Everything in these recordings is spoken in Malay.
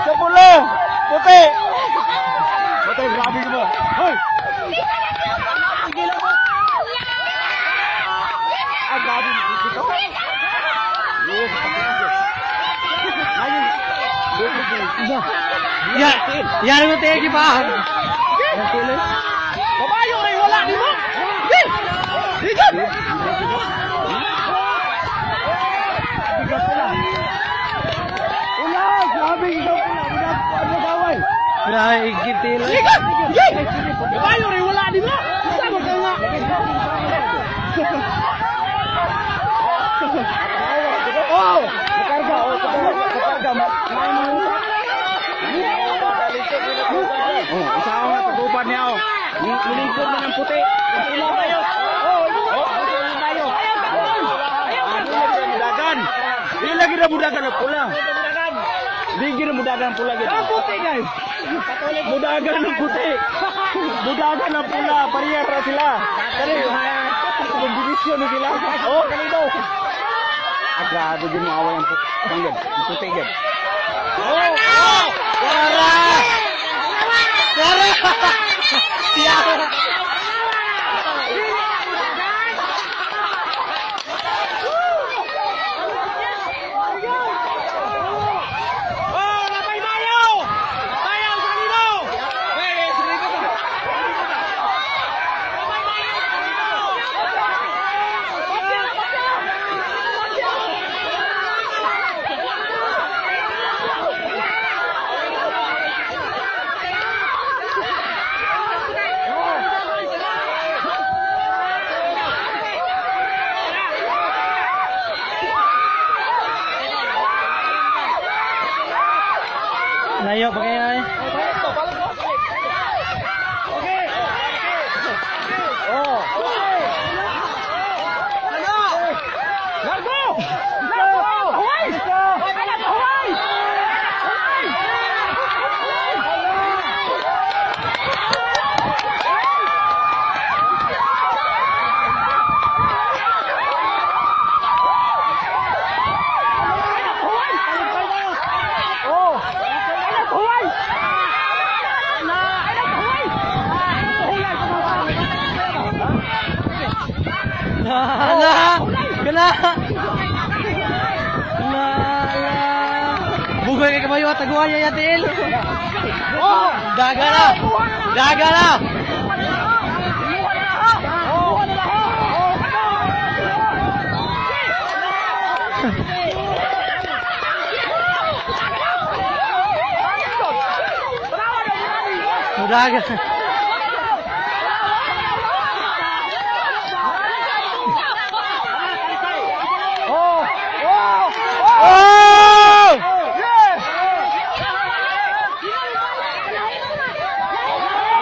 Sepulang. Putih. Putih berhabis semua. Hoi. Ya, lu tegi Pak. Babayo rin, wala di mo. Higit! Ulang, grabe ikaw pula. Ano gaway? Grabe, gitil. Higit! Higit! Babayo rin, wala di mo. Sama ka nga. Oh! Nakarga, nakarga. Oh, usaha nga pag-upan niya, oh. Nilingkod na ng puti. Ilaw tayo. Tayo. Mudagan. Hindi lagi na mudagan ng pula. Hindi na mudagan ng pula. Ang puti, guys. Mudagan ng puti. Mudagan ng pula. Pariyar na sila. Kali, division na sila. Oh, kanino. Agad, din mo away ang puti. Oh! Wara! Siapa? Layo pakai ay. Oh. Kena. Bugay kay kamayo at taguan niya yatil. Oh, Dagala. Dagala.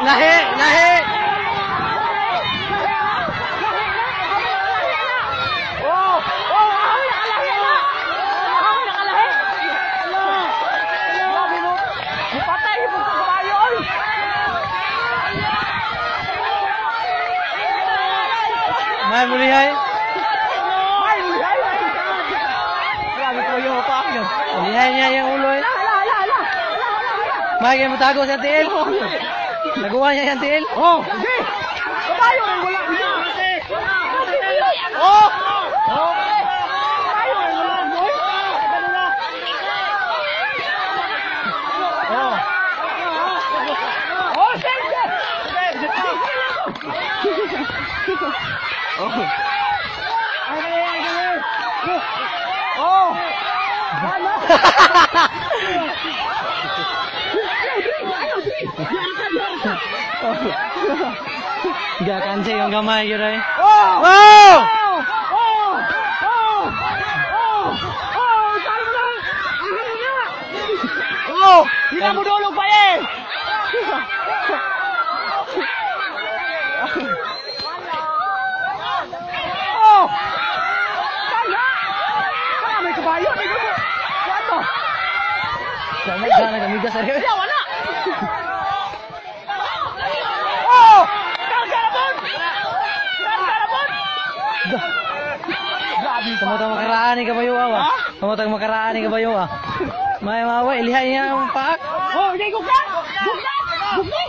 Lahi. Mai muli hai. grabe ko yung upak niyo. Lihay niya yung ulo eh. Mai kayo matago sa tiil. Nagawa niya yung tiil. Oh, hindi. Kabayo rin wala. Oh! Oh! Kabayo rin wala. Oh! Oh, sige! Oh! Oh! Gakansay ang gamay yun ay. Oh! Oh! Oh! Hindi na mo dulog pa eh! Oh! Kaya may kabayo! May kabayo! Ano? Sana gamigas ay. Wala! Oh! Kalkarabon! Kalkarabon! Grabe pa! Kamatang makaraan ni kabayo ah. Kamatang makaraan ni kabayo ah. May mawa, ilihay niya ang paak. Oh, hindi gugna! Gugna! Gugna!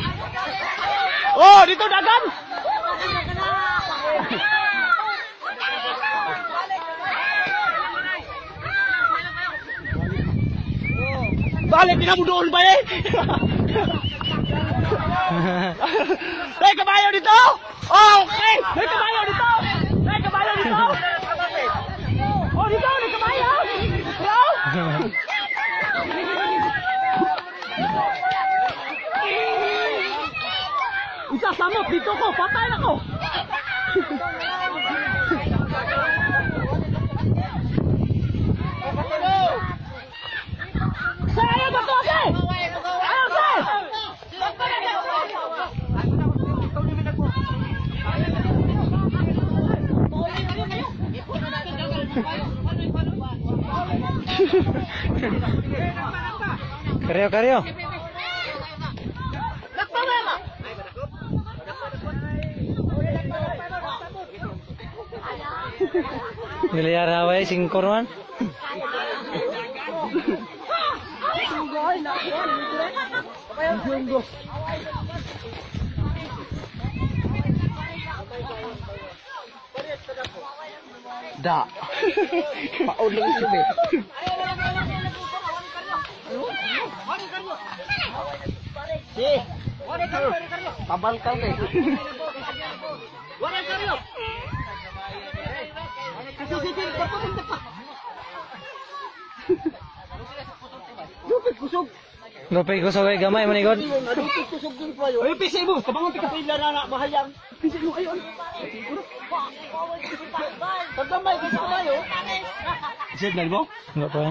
Oh, dito dagan! Balik, di na mo doon ba eh? May kabayo dito! Oh, okay! May kabayo dito! May kabayo dito! Oh, dito! May kabayo! Bro! Isasamot dito ko! Patay na ko! Saya ba to, Ase? Ayaw, Ase! Karyo. Nilayar away sing korman. Da. Pauling ito eh. Si. Tabal ka eh. Lupit kusog. Lupay ko sa way gamay manigod. Lupit kusog din pa yun. Ay, pisay mo. Kabangon ka pila na mahayang. Pisay mo. Ayun. Pagkamay ka sa kayo. Signal mo? Enggak pa.